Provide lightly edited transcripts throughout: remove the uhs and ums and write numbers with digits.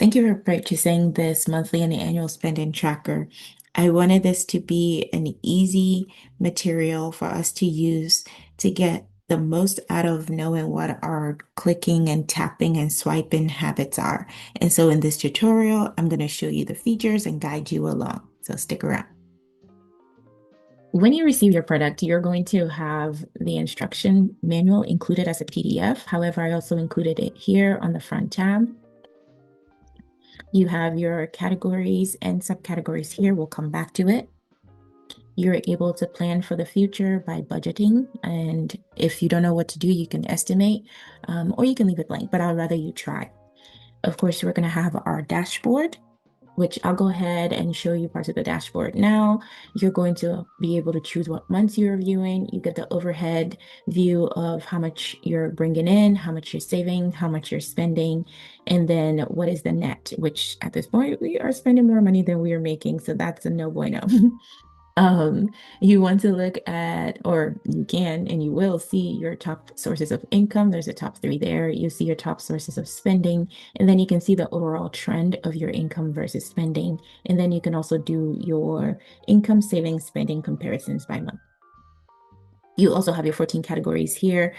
Thank you for purchasing this monthly and annual spending tracker. I wanted this to be an easy material for us to use to get the most out of knowing what our clicking and tapping and swiping habits are. And so in this tutorial, I'm going to show you the features and guide you along. So stick around. When you receive your product, you're going to have the instruction manual included as a PDF. However, I also included it here on the front tab. You have your categories and subcategories here. We'll come back to it. You're able to plan for the future by budgeting. And if you don't know what to do, you can estimate, or you can leave it blank, but I'd rather you try. Of course, we're going to have our dashboard, which I'll go ahead and show you parts of the dashboard now. You're going to be able to choose what months you're reviewing. You get the overhead view of how much you're bringing in, how much you're saving, how much you're spending, and then what is the net, which at this point we are spending more money than we are making. So that's a no bueno. Um, you want to look at, or you can, and you will see your top sources of income. There's a top three there. You see your top sources of spending, and then you can see the overall trend of your income versus spending. And then you can also do your income, savings, spending comparisons by month. You also have your 14 categories here,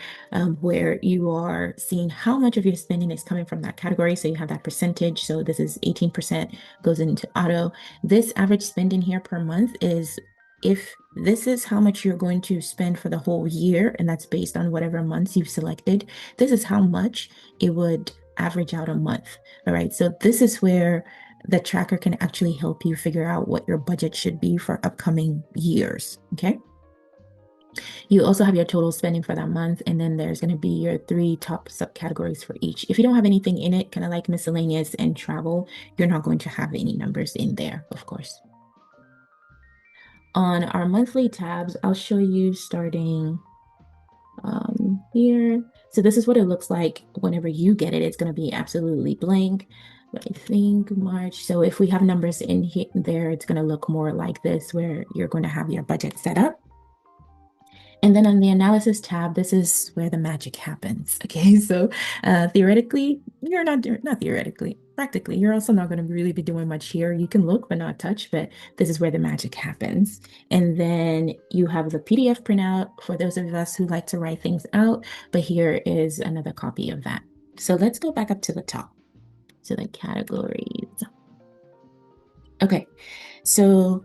where you are seeing how much of your spending is coming from that category. So you have that percentage. So this is 18% goes into auto. This average spending here per month is, if this is how much you're going to spend for the whole year, and that's based on whatever months you've selected, this is how much it would average out a month. All right. So this is where the tracker can actually help you figure out what your budget should be for upcoming years. Okay. You also have your total spending for that month, and then there's going to be your three top subcategories for each. If you don't have anything in it, kind of like miscellaneous and travel, you're not going to have any numbers in there, of course. On our monthly tabs, I'll show you starting here. So this is what it looks like whenever you get it. It's going to be absolutely blank. But I think March. So if we have numbers in here, there, it's going to look more like this, where you're going to have your budget set up. And then on the analysis tab, this is where the magic happens. Okay, so theoretically, you're not theoretically, practically, you're also not going to really be doing much here. You can look but not touch, but this is where the magic happens. And then you have the PDF printout for those of us who like to write things out, but here is another copy of that. So let's go back up to the top, to the categories. Okay, so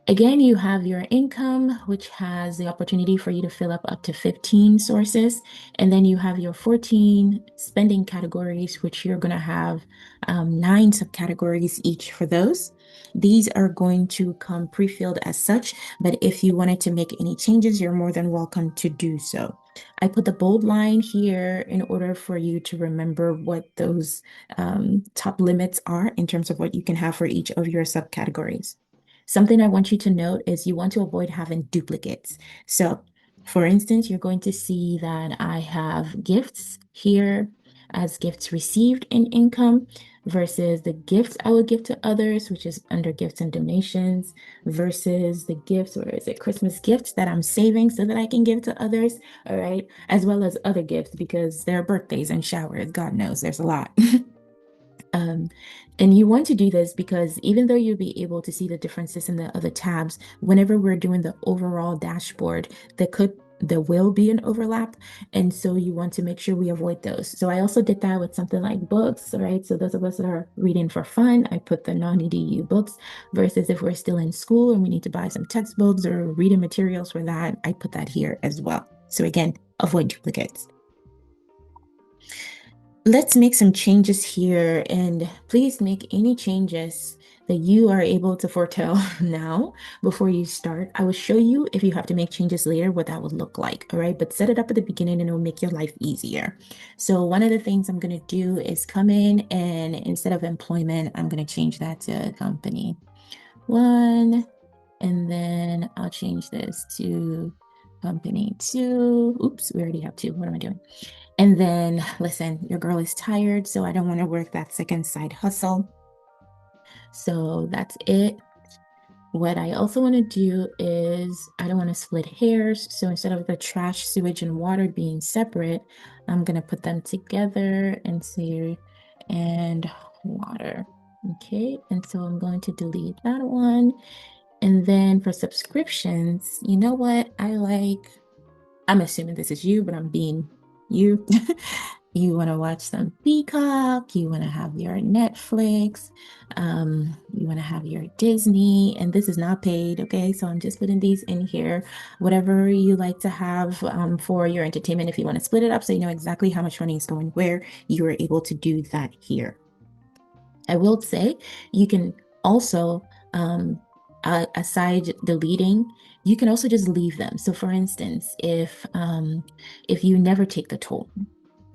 again, you have your income, which has the opportunity for you to fill up to 15 sources. And then you have your 14 spending categories, which you're going to have 9 subcategories each for those. These are going to come pre-filled as such, but if you wanted to make any changes, you're more than welcome to do so. I put the bold line here in order for you to remember what those top limits are in terms of what you can have for each of your subcategories. Something I want you to note is you want to avoid having duplicates. So for instance, you're going to see that I have gifts here as gifts received in income versus the gifts I would give to others, which is under gifts and donations, versus the gifts, or is it Christmas gifts that I'm saving so that I can give to others, all right, as well as other gifts because there are birthdays and showers. God knows there's a lot. Um, and you want to do this because even though you'll be able to see the differences in the other tabs, whenever we're doing the overall dashboard, there will be an overlap. And so you want to make sure we avoid those. So I also did that with something like books, right? So those of us that are reading for fun, I put the non-EDU books versus if we're still in school and we need to buy some textbooks or reading materials for that, I put that here as well. So again, avoid duplicates. Let's make some changes here, and please make any changes that you are able to foretell now before you start. I will show you if you have to make changes later what that would look like, all right? But set it up at the beginning and it'll make your life easier. So one of the things I'm going to do is come in and instead of employment, I'm going to change that to company one, and then I'll change this to company two. Oops, we already have two. What am I doing? And then, listen, your girl is tired, so I don't want to work that second side hustle. So that's it. What I also want to do is I don't want to split hairs. So instead of the trash, sewage, and water being separate, I'm going to put them together and see. And water. Okay, and so I'm going to delete that one. And then for subscriptions, you know what? I'm assuming this is you, but I'm being you. You want to watch some Peacock, you want to have your Netflix, you want to have your Disney, and this is not paid, okay? So I'm just putting these in here. Whatever you like to have for your entertainment, if you want to split it up so you know exactly how much money is going where, you are able to do that here. I will say you can also, aside deleting, you can also just leave them. So for instance, if you never take the toll,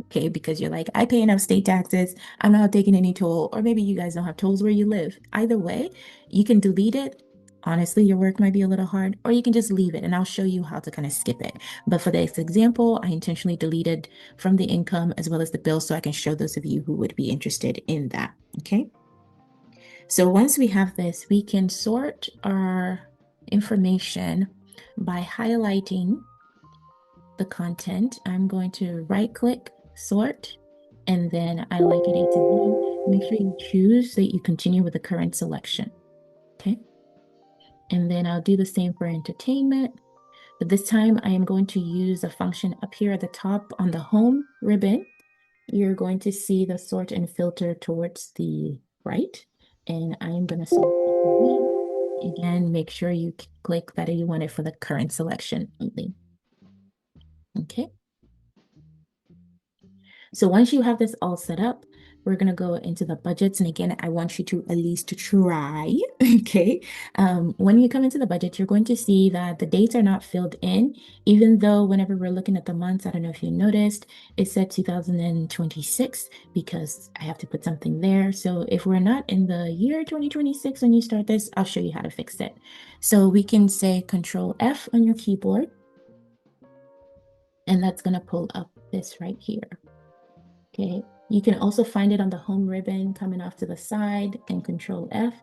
okay, because you're like, I pay enough state taxes, I'm not taking any toll, or maybe you guys don't have tolls where you live. Either way, you can delete it. Honestly, your work might be a little hard, or you can just leave it and I'll show you how to kind of skip it. But for this example, I intentionally deleted from the income as well as the bill so I can show those of you who would be interested in that, okay? So once we have this, we can sort our information by highlighting the content. I'm going to right click, sort, and then I like it A to Z. Make sure you choose so that you continue with the current selection. Okay. And then I'll do the same for entertainment. But this time I am going to use a function up here at the top on the home ribbon. You're going to see the sort and filter towards the right. And I'm going to select again, make sure you click that you want it for the current selection only. Okay. So once you have this all set up, we're going to go into the budgets. And again, I want you to at least try, okay? When you come into the budget, you're going to see that the dates are not filled in, even though whenever we're looking at the months, I don't know if you noticed, it said 2026 because I have to put something there. So if we're not in the year 2026 when you start this, I'll show you how to fix it. So we can say Control F on your keyboard, and that's going to pull up this right here. Okay, you can also find it on the home ribbon coming off to the side and Control F.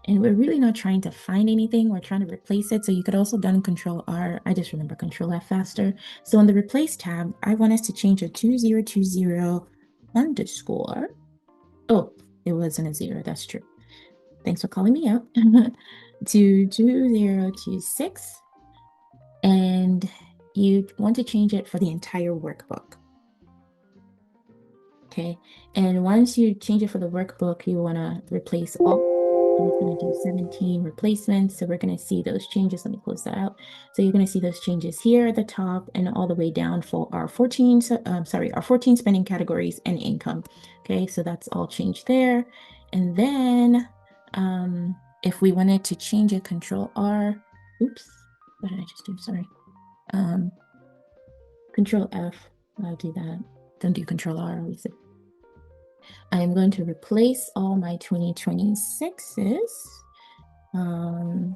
And we're really not trying to find anything, we're trying to replace it. So you could also done Control R. I just remember Control F faster. So on the replace tab, I want us to change a 2020 underscore. Oh, it wasn't a zero, that's true. Thanks for calling me out. To 2026. And you want to change it for the entire workbook. Okay, and once you change it for the workbook, you want to replace all. And it's going to do 17 replacements. So we're going to see those changes. Let me close that out. So you're going to see those changes here at the top and all the way down for our 14, our 14 spending categories and income. Okay, so that's all changed there. And then if we wanted to change it, Control R, oops, what did I just do? Sorry. Control F, I'll do that. Don't do Control R, always. I am going to replace all my 2026s. My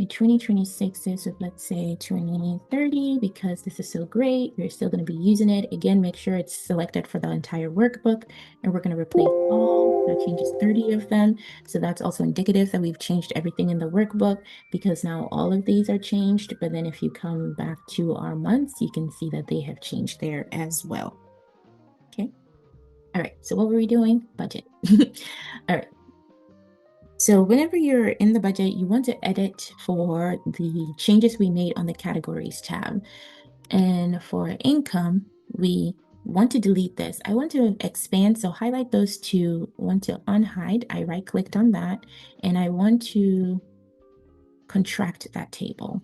2026s with, let's say, 2030, because this is so great. We're still going to be using it. Again, make sure it's selected for the entire workbook. And we're going to replace all. That changes 30 of them. So that's also indicative that we've changed everything in the workbook, because now all of these are changed. But then if you come back to our months, you can see that they have changed there as well. Okay. All right, so what were we doing? Budget. All right. So whenever you're in the budget, you want to edit for the changes we made on the categories tab. And for income, we want to delete this. I want to expand, so highlight those two, want to unhide. I right-clicked on that, and I want to contract that table.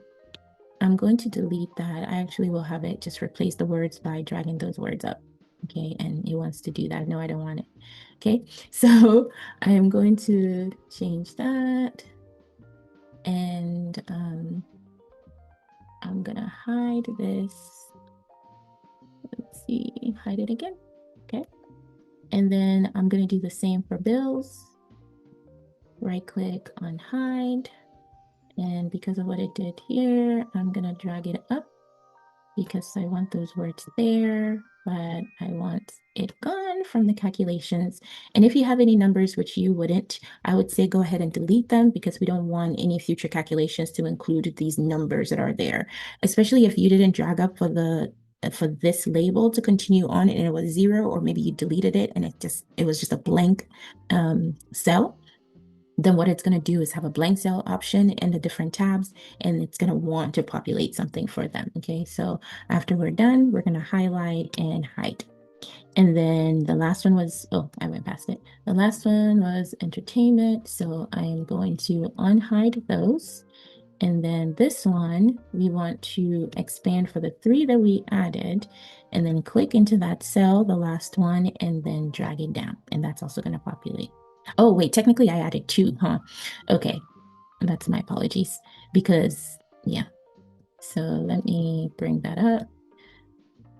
I'm going to delete that. I actually will have it just replace the words by dragging those words up. Okay, and it wants to do that. No, I don't want it. Okay, so I am going to change that. And I'm gonna hide this. Let's see, hide it again. Okay, and then I'm gonna do the same for bills. Right click on hide. And because of what it did here, I'm gonna drag it up because I want those words there, but I want it gone from the calculations. And if you have any numbers, which you wouldn't, I would say go ahead and delete them, because we don't want any future calculations to include these numbers that are there, especially if you didn't drag up for the for this label to continue on and it was 0, or maybe you deleted it and it was just a blank cell, then what it's going to do is have a blank cell option in the different tabs, and it's going to want to populate something for them. Okay, so after we're done, we're going to highlight and hide. And then the last one was, oh, I went past it. The last one was entertainment. So I am going to unhide those. And then this one, we want to expand for the 3 that we added, and then click into that cell, the last one, and then drag it down. And that's also going to populate. Oh, wait, technically I added 2, huh? Okay, that's my apologies because, yeah. So let me bring that up.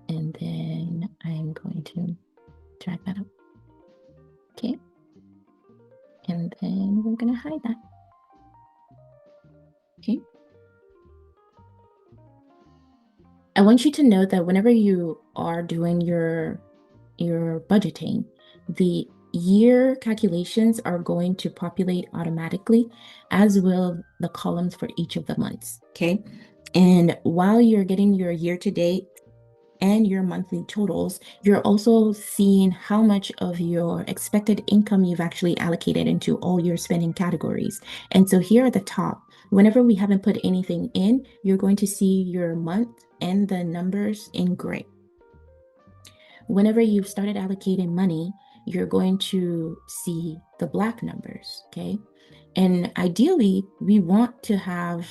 And then I'm going to drag that up. Okay. And then we're going to hide that. Okay. I want you to know that whenever you are doing your budgeting, the year calculations are going to populate automatically, as will the columns for each of the months. Okay. And while you're getting your year to date and your monthly totals, you're also seeing how much of your expected income you've actually allocated into all your spending categories. And so here at the top, whenever we haven't put anything in, you're going to see your month and the numbers in gray. Whenever you've started allocating money, you're going to see the black numbers, okay? And ideally, we want to have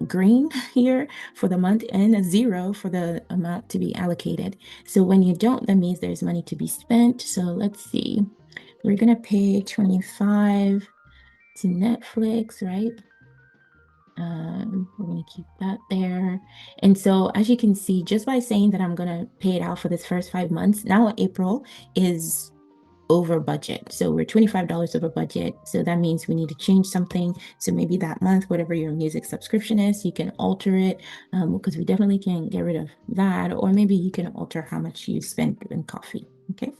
green here for the month and a 0 for the amount to be allocated. So when you don't, that means there's money to be spent. So let's see, we're gonna pay 25 to Netflix, right? We're gonna keep that there. And so as you can see, just by saying that I'm gonna pay it out for this first 5 months, now April is over budget. So we're $25 over budget. So that means we need to change something. So maybe that month, whatever your music subscription is, you can alter it because we definitely can't get rid of that. Or maybe you can alter how much you spend in coffee. Okay.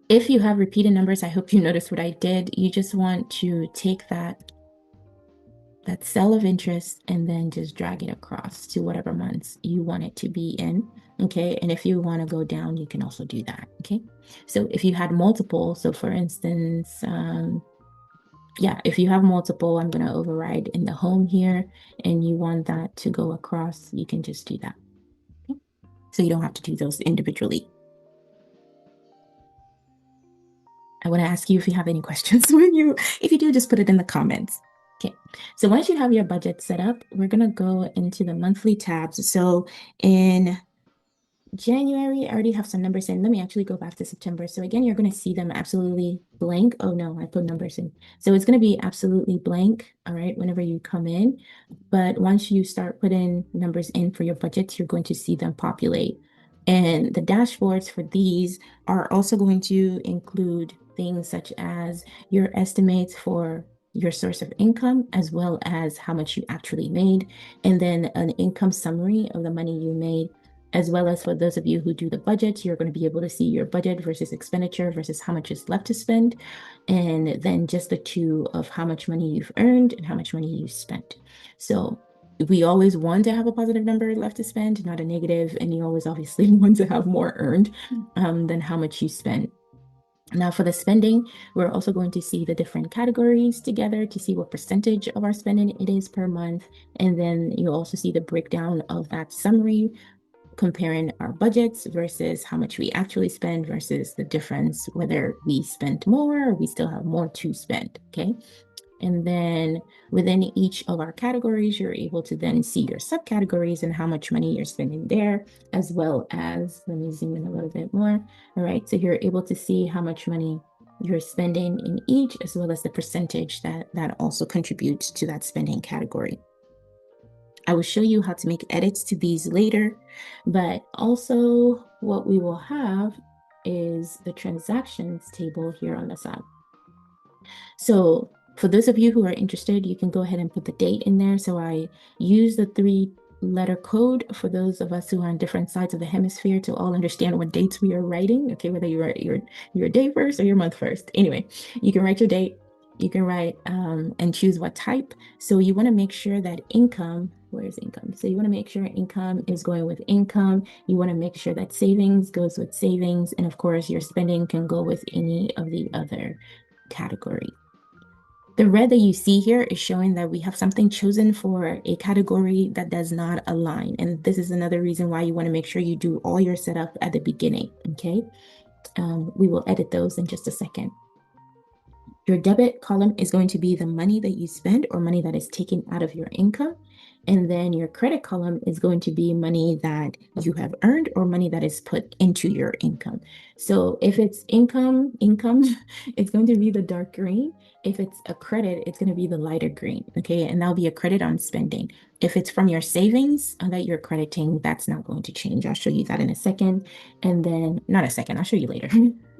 If you have repeated numbers, I hope you noticed what I did. You just want to take that cell of interest and then just drag it across to whatever months you want it to be in. Okay. And if you want to go down, you can also do that. Okay. So if you had multiple, so for instance, yeah, if you have multiple, I'm going to override in the home here and you want that to go across, you can just do that. Okay? So you don't have to do those individually. I want to ask you if you have any questions if you do, just put it in the comments. Okay, so once you have your budget set up, we're going to go into the monthly tabs. So in January, I already have some numbers in. Let me actually go back to September. So again, you're going to see them absolutely blank. Oh no, I put numbers in. So it's going to be absolutely blank, all right, whenever you come in. But once you start putting numbers in for your budgets, you're going to see them populate. And the dashboards for these are also going to include things such as your estimates for your source of income, as well as how much you actually made, and then an income summary of the money you made, as well as for those of you who do the budget, you're going to be able to see your budget versus expenditure versus how much is left to spend, and then just the two of how much money you've earned and how much money you spent. So we always want to have a positive number left to spend, not a negative, and you always obviously want to have more earned than how much you spent. Now for the spending, we're also going to see the different categories together to see what percentage of our spending it is per month. And then you'll also see the breakdown of that summary, comparing our budgets versus how much we actually spend versus the difference, whether we spent more or we still have more to spend, okay? And then within each of our categories, you're able to then see your subcategories and how much money you're spending there, as well as, let me zoom in a little bit more. All right, so you're able to see how much money you're spending in each, as well as the percentage that also contributes to that spending category. I will show you how to make edits to these later, but also what we will have is the transactions table here on the side. So for those of you who are interested, you can go ahead and put the date in there. So I use the 3-letter code for those of us who are on different sides of the hemisphere to all understand what dates we are writing. Okay, whether you write your day first or your month first. Anyway, you can write your date. You can write and choose what type. So you want to make sure that income, where's income? So you want to make sure income is going with income. You want to make sure that savings goes with savings. And of course, your spending can go with any of the other categories. The red that you see here is showing that we have something chosen for a category that does not align. And this is another reason why you want to make sure you do all your setup at the beginning, okay? We will edit those in just a second. Your debit column is going to be the money that you spend or money that is taken out of your income. And then your credit column is going to be money that you have earned or money that is put into your income. So if it's income, it's going to be the dark green. If it's a credit, it's going to be the lighter green. Okay. And that'll be a credit on spending. If it's from your savings that you're crediting, that's not going to change. I'll show you that in a second. And then, not a second, I'll show you later.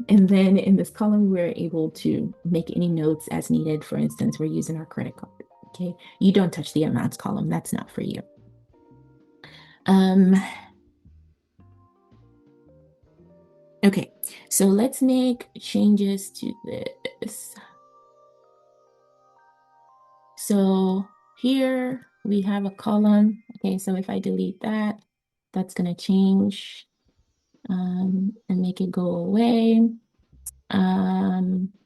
And then in this column, we're able to make any notes as needed. For instance, we're using our credit card. Okay. You don't touch the amounts column. That's not for you. Um, okay. So let's make changes to this. So here we have a column. Okay. So if I delete that, that's going to change and make it go away.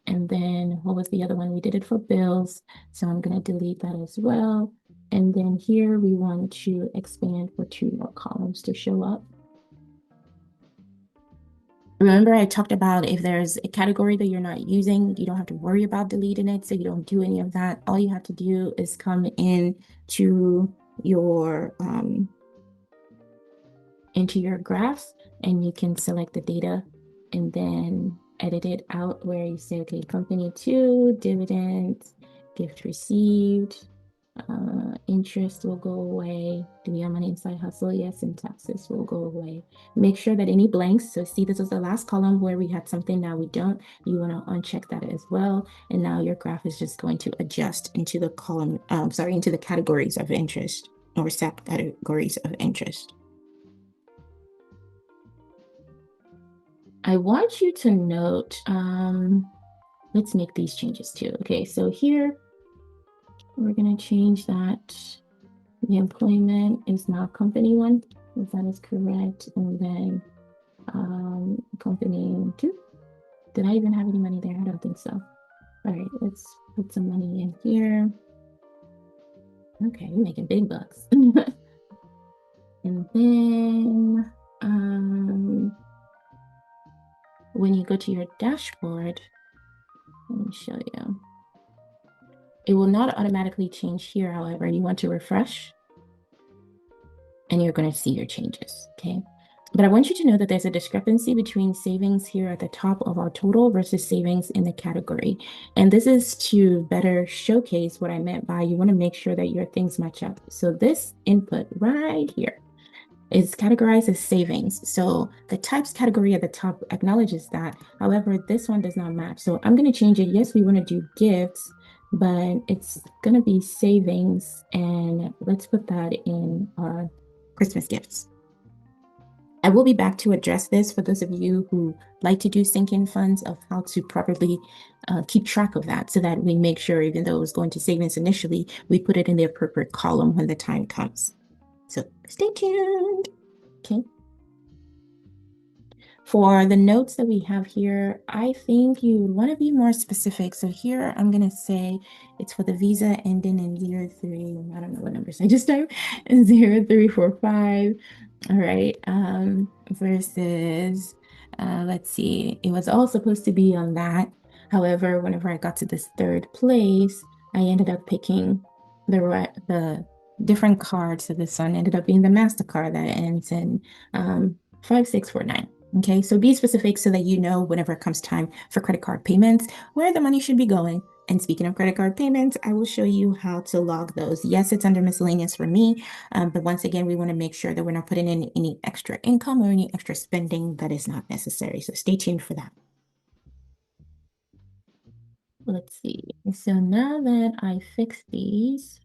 And then what was the other one? We did it for bills. So I'm going to delete that as well. And then here we want to expand for two more columns to show up. Remember, I talked about if there's a category that you're not using, you don't have to worry about deleting it. So you don't do any of that. All you have to do is come in to your into your graphs and you can select the data and then edit it out where you say, okay, company two, dividends, gift received, interest will go away. Do we have money inside hustle? Yes, and taxes will go away. Make sure that any blanks, so see this was the last column where we had something, now we don't. You want to uncheck that as well. And now your graph is just going to adjust into the column, into the categories of interest or subcategories of interest. I want you to note, let's make these changes too. Okay, so here we're going to change that the employment is now company one, if that is correct. And then company two. Did I even have any money there? I don't think so. All right, let's put some money in here. Okay, we're making big bucks. And then when you go to your dashboard, let me show you. It will not automatically change here, however, you want to refresh and you're going to see your changes, okay? But I want you to know that there's a discrepancy between savings here at the top of our total versus savings in the category. And this is to better showcase what I meant by you want to make sure that your things match up. So this input right here is categorized as savings. So the types category at the top acknowledges that. However, this one does not match. So I'm going to change it. Yes, we want to do gifts, but it's going to be savings. And let's put that in our Christmas gifts. I will be back to address this for those of you who like to do sync-in funds of how to properly keep track of that so that we make sure, even though it was going to savings initially, we put it in the appropriate column when the time comes. So stay tuned. Okay. For the notes that we have here, I think you want to be more specific. So here I'm going to say it's for the Visa ending in 03. I don't know what numbers I just typed. 0345. All right. Versus, let's see, it was all supposed to be on that. However, whenever I got to this third place, I ended up picking the different cards. So this one ended up being the MasterCard that ends in 5649. Okay, so be specific so that you know whenever it comes time for credit card payments, where the money should be going. And speaking of credit card payments, I will show you how to log those. Yes, it's under miscellaneous for me, but once again, we want to make sure that we're not putting in any extra income or any extra spending that is not necessary. So stay tuned for that. Let's see. So now that I fixed these,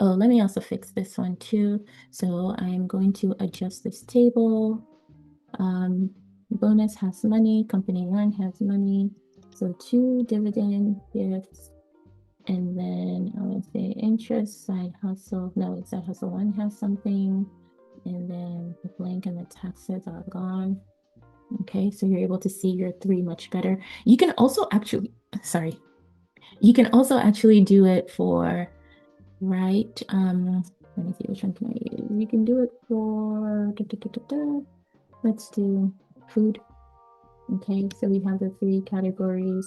oh, let me also fix this one too. So I'm going to adjust this table. Bonus has money, company one has money. So two dividend gifts, And then I would say interest, side hustle. No, side hustle one has something. And then the blank and the taxes are gone. Okay, so you're able to see your three much better. You can also actually, sorry, you can also actually do it for, right? Let me see, which one can I use? You can do it for, let's do food. Okay, so we have the three categories.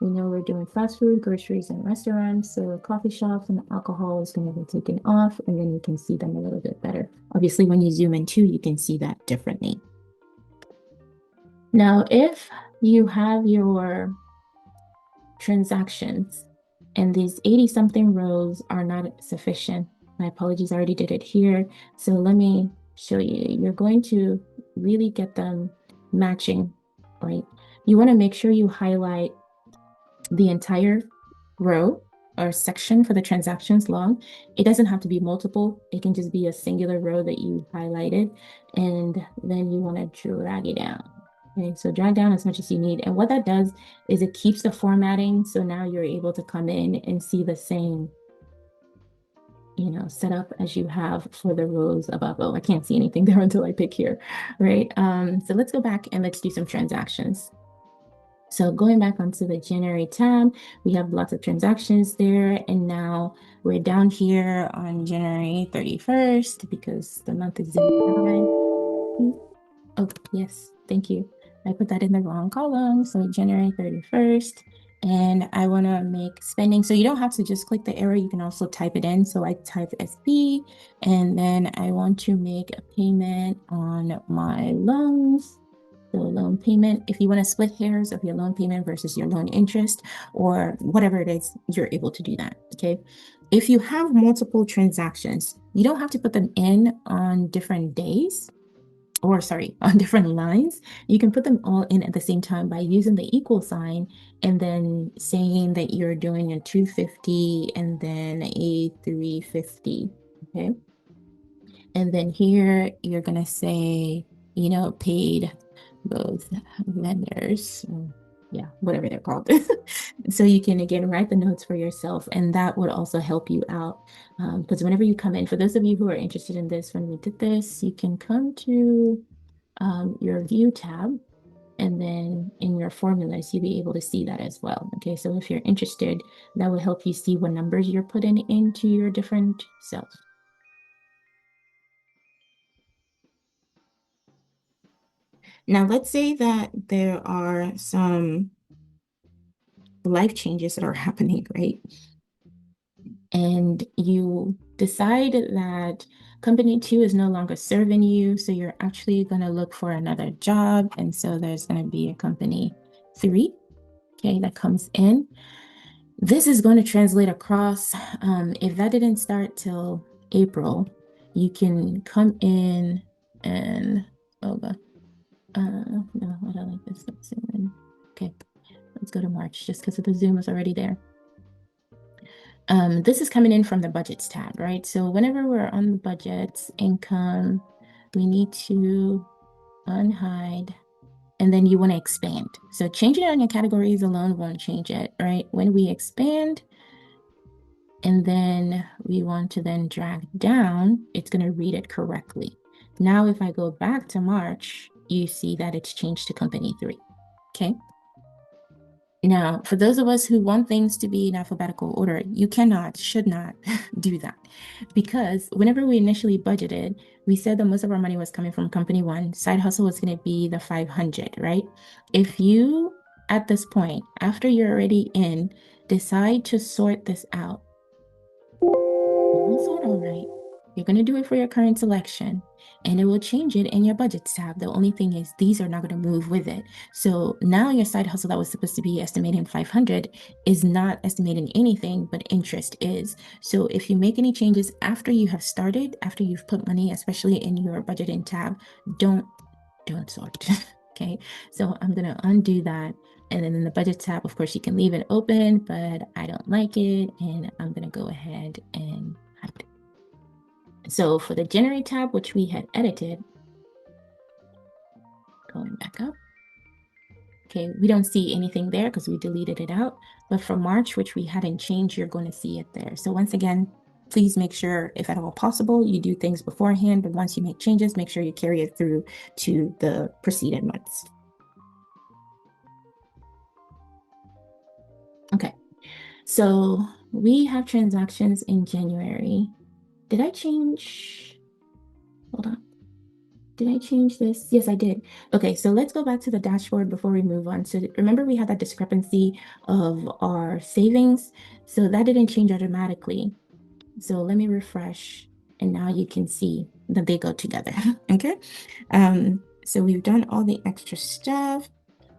We know we're doing fast food, groceries, and restaurants. So coffee shops and alcohol is going to be taken off, and then you can see them a little bit better. Obviously, when you zoom in too, you can see that differently. Now, if you have your transactions and these 80 something rows are not sufficient, my apologies, I already did it here. So let me show you. You're going to really get them matching, right? You want to make sure you highlight the entire row or section for the transactions log. It doesn't have to be multiple. It can just be a singular row that you highlighted. And then you want to drag it down. Okay, so drag down as much as you need. And what that does is it keeps the formatting. So now you're able to come in and see the same, setup as you have for the rows above. Oh, I can't see anything there until I pick here, right? So let's go back and let's do some transactions. So going back onto the January tab, we have lots of transactions there. And now we're down here on January 31st because the month is in. Oh, yes, thank you. I put that in the wrong column. So January 31st. And I want to make spending. So you don't have to just click the arrow. You can also type it in. So I type SB, and then I want to make a payment on my loans. The loan payment, if you want to split hairs of your loan payment versus your loan interest or whatever it is, you're able to do that. Okay. If you have multiple transactions, you don't have to put them in on different days or sorry, on different lines. You can put them all in at the same time by using the equal sign and then saying that you're doing a 250 and then a 350. Okay. And then here you're going to say, paid both vendors. Yeah, whatever they're called. So you can again write the notes for yourself, and that would also help you out. Because whenever you come in, for those of you who are interested in this, when we did this, you can come to your view tab, and then in your formulas, you'll be able to see that as well. Okay, so if you're interested, that will help you see what numbers you're putting into your different cells. Now, let's say that there are some life changes that are happening, right? And you decide that company two is no longer serving you. So you're actually going to look for another job. And so there's going to be a company three, okay, that comes in. This is going to translate across. If that didn't start till April, you can come in and, oh God, no, I don't like this. Let's zoom in. Okay, let's go to March just because the Zoom is already there. This is coming in from the budgets tab, right? So whenever we're on the budgets, income, we need to unhide, and then you want to expand. So changing it on your categories alone won't change it, right? When we expand, and then we want to then drag down, it's going to read it correctly. Now, if I go back to March, you see that it's changed to company three, okay? Now, for those of us who want things to be in alphabetical order, you should not do that. Because whenever we initially budgeted, we said that most of our money was coming from company one. Side hustle was going to be the 500, right? If you, at this point, after you're already in, decide to sort this out, sort all right. You're going to do it for your current selection, and it will change it in your budgets tab. The only thing is these are not going to move with it. So now your side hustle that was supposed to be estimating 500 is not estimating anything, but interest is. So if you make any changes after you have started, after you've put money, especially in your budgeting tab, don't sort. Okay, so I'm going to undo that. And then in the budget tab, of course, you can leave it open, but I don't like it. And I'm going to go ahead and hide it. So for the generate tab, which we had edited, going back up, Okay, we don't see anything there because we deleted it out. But for March, which we hadn't changed, you're going to see it there. So once again, please make sure, if at all possible, you do things beforehand. But once you make changes, make sure you carry it through to the preceding months. Okay, so we have transactions in January. Did I change? Hold on. Did I change this? Yes, I did. Okay, so let's go back to the dashboard before we move on. So remember we had that discrepancy of our savings. So that didn't change automatically. So let me refresh and now you can see that they go together. Okay. So we've done all the extra stuff.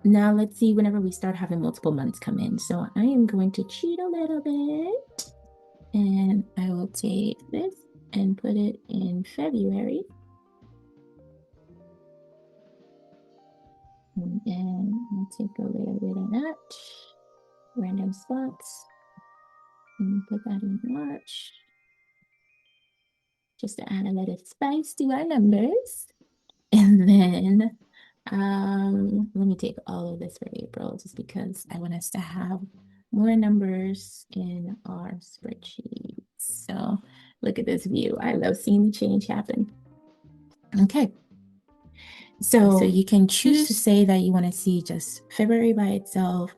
Now let's see whenever we start having multiple months come in. So I am going to cheat a little bit and I will take this and put it in February. And then I'll take a little bit of that, random spots, and put that in March, just to add a little spice to our numbers. And then let me take all of this for April, just because I want us to have more numbers in our spreadsheet. So look at this view. I love seeing the change happen. Okay. So you can choose to say that you want to see just February by itself,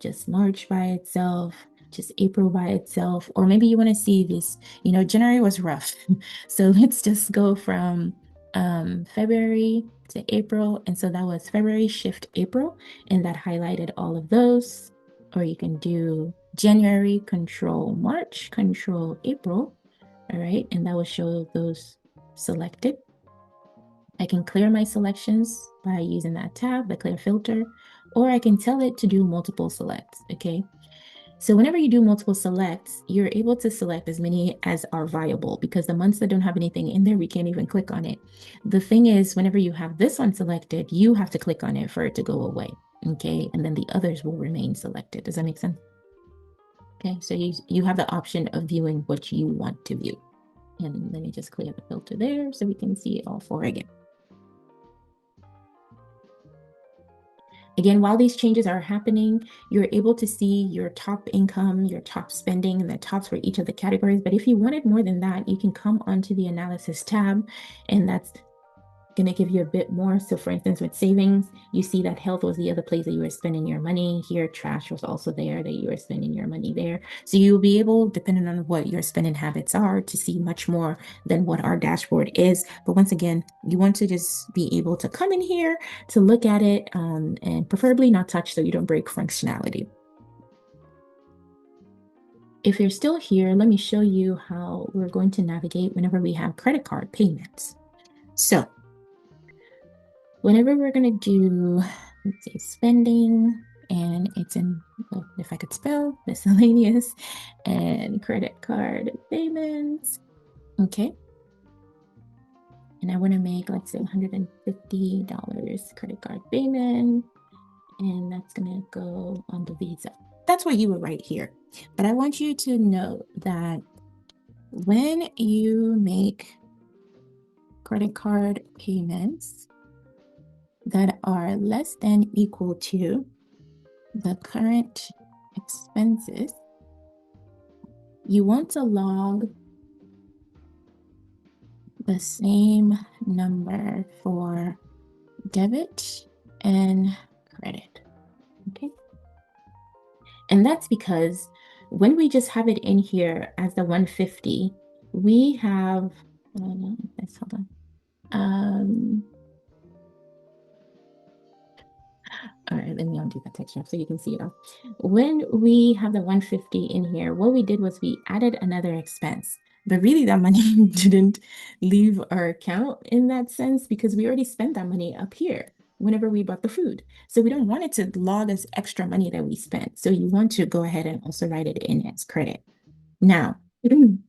just March by itself, just April by itself, or maybe you want to see this, January was rough. So let's just go from February to April. And so that was February shift April, and that highlighted all of those. Or you can do January, control March, control April. All right. And that will show those selected. I can clear my selections by using that tab, the clear filter, or I can tell it to do multiple selects, okay? So whenever you do multiple selects, you're able to select as many as are viable, because the months that don't have anything in there, we can't even click on it. The thing is, whenever you have this one selected, you have to click on it for it to go away, okay? And then the others will remain selected. Does that make sense? Okay, so you have the option of viewing what you want to view. And let me just clear the filter there so we can see all four again. Again, while these changes are happening, you're able to see your top income, your top spending, and the tops for each of the categories. But if you wanted more than that, you can come onto the analysis tab, and that's going to give you a bit more. So for instance, with savings, you see that health was the other place that you were spending your money. Here, trash was also there, that you were spending your money there. So you'll be able, depending on what your spending habits are, to see much more than what our dashboard is. But once again, you want to just be able to come in here to look at it, and preferably not touch so you don't break functionality. If you're still here, let me show you how we're going to navigate whenever we have credit card payments. So whenever we're going to do, let's say, spending, and it's in, well, if I could spell, miscellaneous and credit card payments. Okay. And I want to make, let's say, $150 credit card payment. And that's going to go on the Visa. That's what you were right here. But I want you to know that when you make credit card payments that are less than equal to the current expenses, you want to log the same number for debit and credit, okay? And that's because when we just have it in here as the 150, we have, hold on. All right, let me undo that texture so you can see it all. When we have the 150 in here, what we did was we added another expense. But really that money didn't leave our account in that sense, because we already spent that money up here whenever we bought the food. So we don't want it to log as extra money that we spent. So you want to go ahead and also write it in as credit. Now, I'm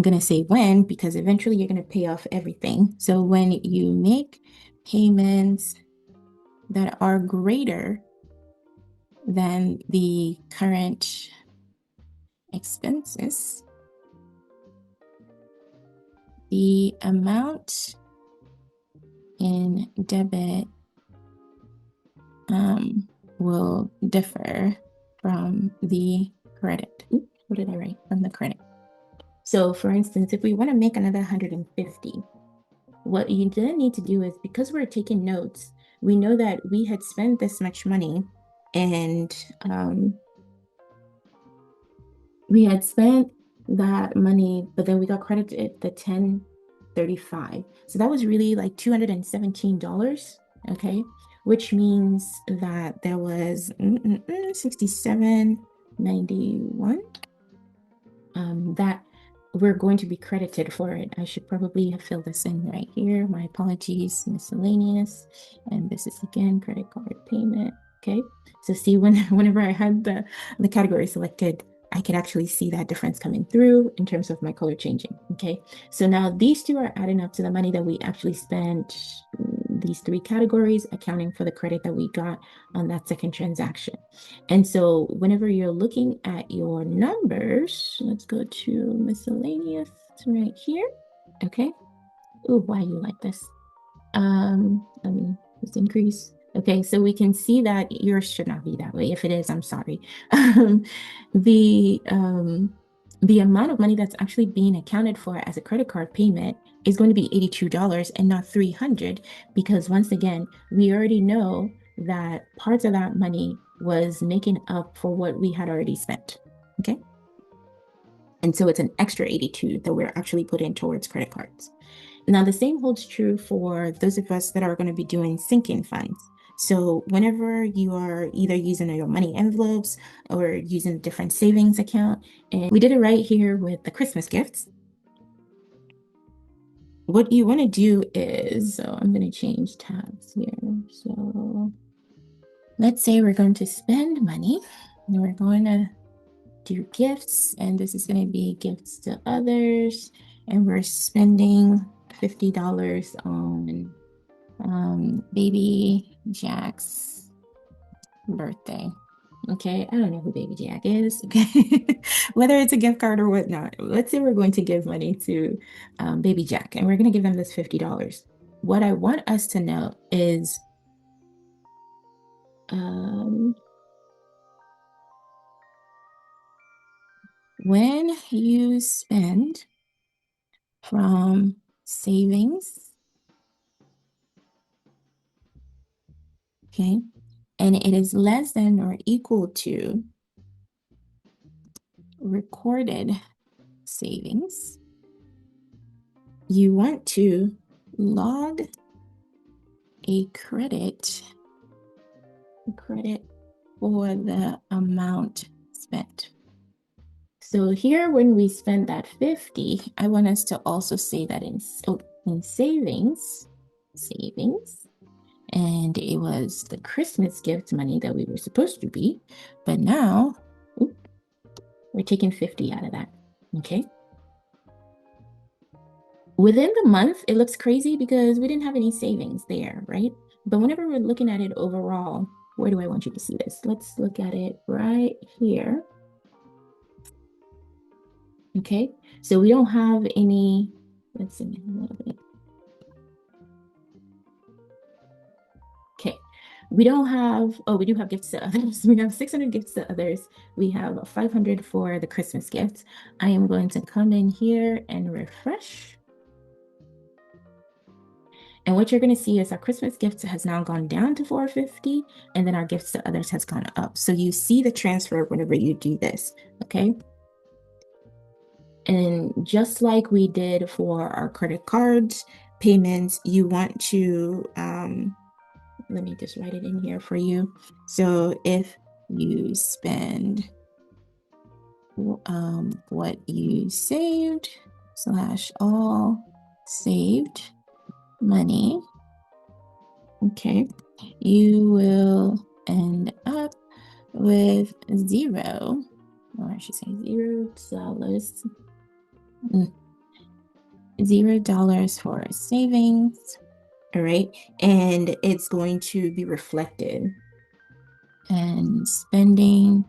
going to say when, because eventually you're going to pay off everything. So when you make payments that are greater than the current expenses, the amount in debit will differ from the credit. Oops, what did I write? From the credit. So for instance, if we want to make another 150, what you then need to do is, because we're taking notes, we know that we had spent this much money and we had spent that money, but then we got credited the 1035. So that was really like $217, okay? Which means that there was 67.91 that we're going to be credited for it. I should probably have filled this in right here. My apologies, miscellaneous. And this is again credit card payment. Okay. So see, whenever I had the category selected, I could actually see that difference coming through in terms of my color changing. Okay. So now these two are adding up to the money that we actually spent, these three categories, accounting for the credit that we got on that second transaction. And so whenever you're looking at your numbers, let's go to miscellaneous right here. Okay. Oh, why you like this? Let me just increase. Okay, so we can see that yours should not be that way. If it is, I'm sorry. The amount of money that's actually being accounted for as a credit card payment is going to be $82 and not $300, because once again, we already know that parts of that money was making up for what we had already spent. Okay. And so it's an extra 82 that we're actually putting towards credit cards. Now, the same holds true for those of us that are going to be doing sinking funds. So whenever you are either using your money envelopes or using a different savings account, and we did it right here with the Christmas gifts. What you want to do is, so I'm going to change tabs here. So let's say we're going to spend money and we're going to do gifts, and this is going to be gifts to others, and we're spending $50 on Baby Jack's birthday. Okay, I don't know who Baby Jack is. Okay, whether it's a gift card or whatnot. Let's say we're going to give money to Baby Jack, and we're going to give them this $50. What I want us to know is when you spend from savings, okay, and it is less than or equal to recorded savings, you want to log a credit for the amount spent. So here, when we spend that 50, I want us to also say that in savings, and it was the Christmas gift money that we were supposed to be, but now we're taking 50 out of that. Okay. Within the month, it looks crazy because we didn't have any savings there, right? But whenever we're looking at it overall, where do I want you to see this? Let's look at it right here. Okay, so we don't have any, let's see a little bit. Okay, we don't have, oh, we do have gifts to others. We have 600 gifts to others. We have 500 for the Christmas gifts. I am going to come in here and refresh. And what you're going to see is our Christmas gifts has now gone down to 450, and then our gifts to others has gone up. So you see the transfer whenever you do this, okay? And just like we did for our credit cards payments, you want to, let me just write it in here for you. So if you spend what you saved / all saved money, okay, you will end up with $0, or I should say $0, $0 for savings. All right, and it's going to be reflected, and spending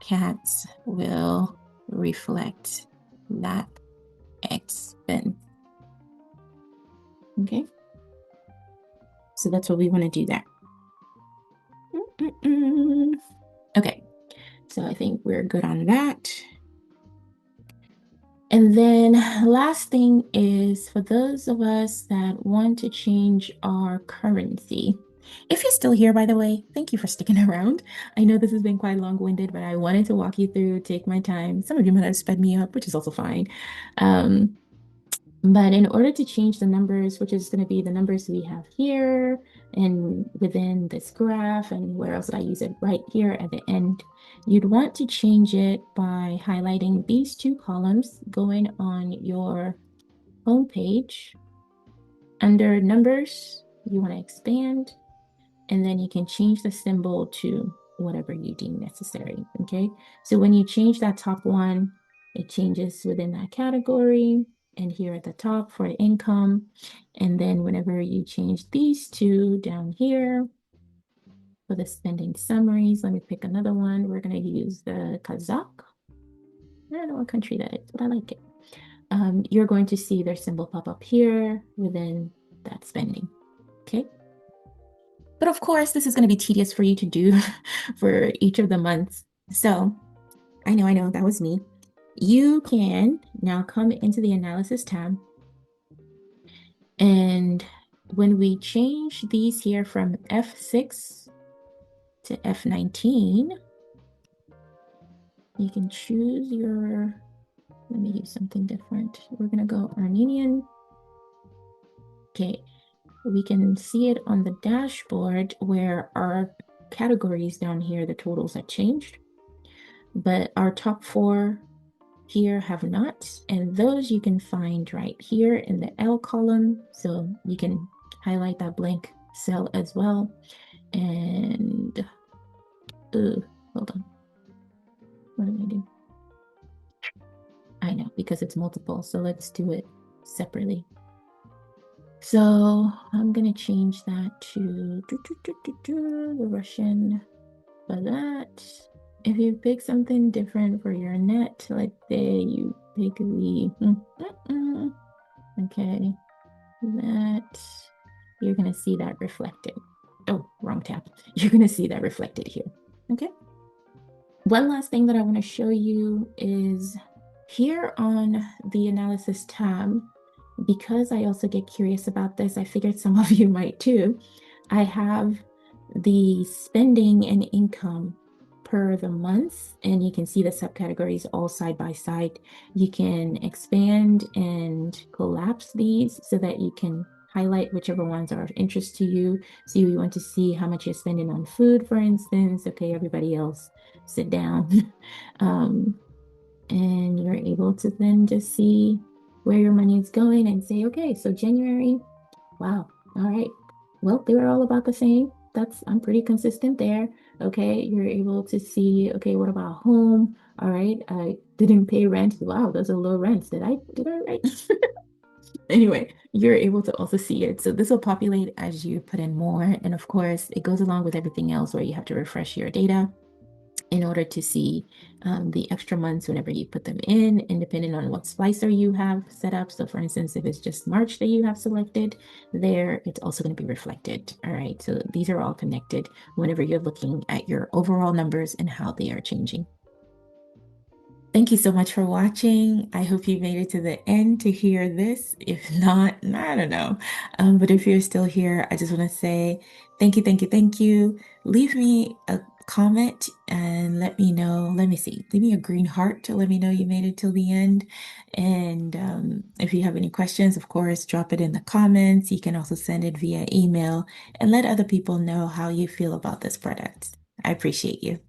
cats will reflect that expense. Okay, so that's what we want to do there. Okay, so I think we're good on that. And then last thing is for those of us that want to change our currency. If you're still here, by the way, thank you for sticking around. I know this has been quite long-winded, but I wanted to walk you through, take my time. Some of you might have sped me up, which is also fine. Um, but in order to change the numbers, which is going to be the numbers we have here and within this graph, and where else did I use it? Right here at the end, you'd want to change it by highlighting these two columns going on your home page. Under numbers, you want to expand, and then you can change the symbol to whatever you deem necessary, okay? So when you change that top one, it changes within that category, and here at the top for income. And then whenever you change these two down here for the spending summaries, let me pick another one. We're going to use the Kazakh. I don't know what country that is, but I like it. You're going to see their symbol pop up here within that spending, okay? But of course, this is going to be tedious for you to do for each of the months. So I know, that was me. You can now come into the analysis tab. And when we change these here from F6 to F19, you can choose your, let me use something different. We're going to go Armenian. Okay, we can see it on the dashboard where our categories down here, the totals have changed, but our top four here have not, and those you can find right here in the L column. So you can highlight that blank cell as well. And hold on, what did I do? I know, because it's multiple, so let's do it separately. So I'm gonna change that to the Russian for that. If you pick something different for your net, like say you pick the okay, that you're gonna see that reflected. Oh, wrong tab. You're gonna see that reflected here. Okay. One last thing that I want to show you is here on the analysis tab, because I also get curious about this, I figured some of you might too. I have the spending and income per the months, and you can see the subcategories all side by side. You can expand and collapse these so that you can highlight whichever ones are of interest to you. So you want to see how much you're spending on food, for instance. Okay, everybody else, sit down. And you're able to then just see where your money is going and say, okay, so January, wow, all right. Well, they were all about the same. I'm pretty consistent there. Okay, you're able to see, okay, what about home? All right, I didn't pay rent. Wow, those are low rents. Did I right? Anyway, you're able to also see it. So this will populate as you put in more. And of course, it goes along with everything else where you have to refresh your data in order to see the extra months whenever you put them in, and depending on what slicer you have set up. So for instance, if it's just March that you have selected there, it's also going to be reflected. All right, so these are all connected whenever you're looking at your overall numbers and how they are changing. Thank you so much for watching. I hope you made it to the end to hear this. If not, I don't know. But if you're still here, I just want to say thank you, thank you, thank you. Leave me a comment and let me know. Let me see. Leave me a green heart to let me know you made it till the end. And if you have any questions, of course, drop it in the comments. You can also send it via email and let other people know how you feel about this product. I appreciate you.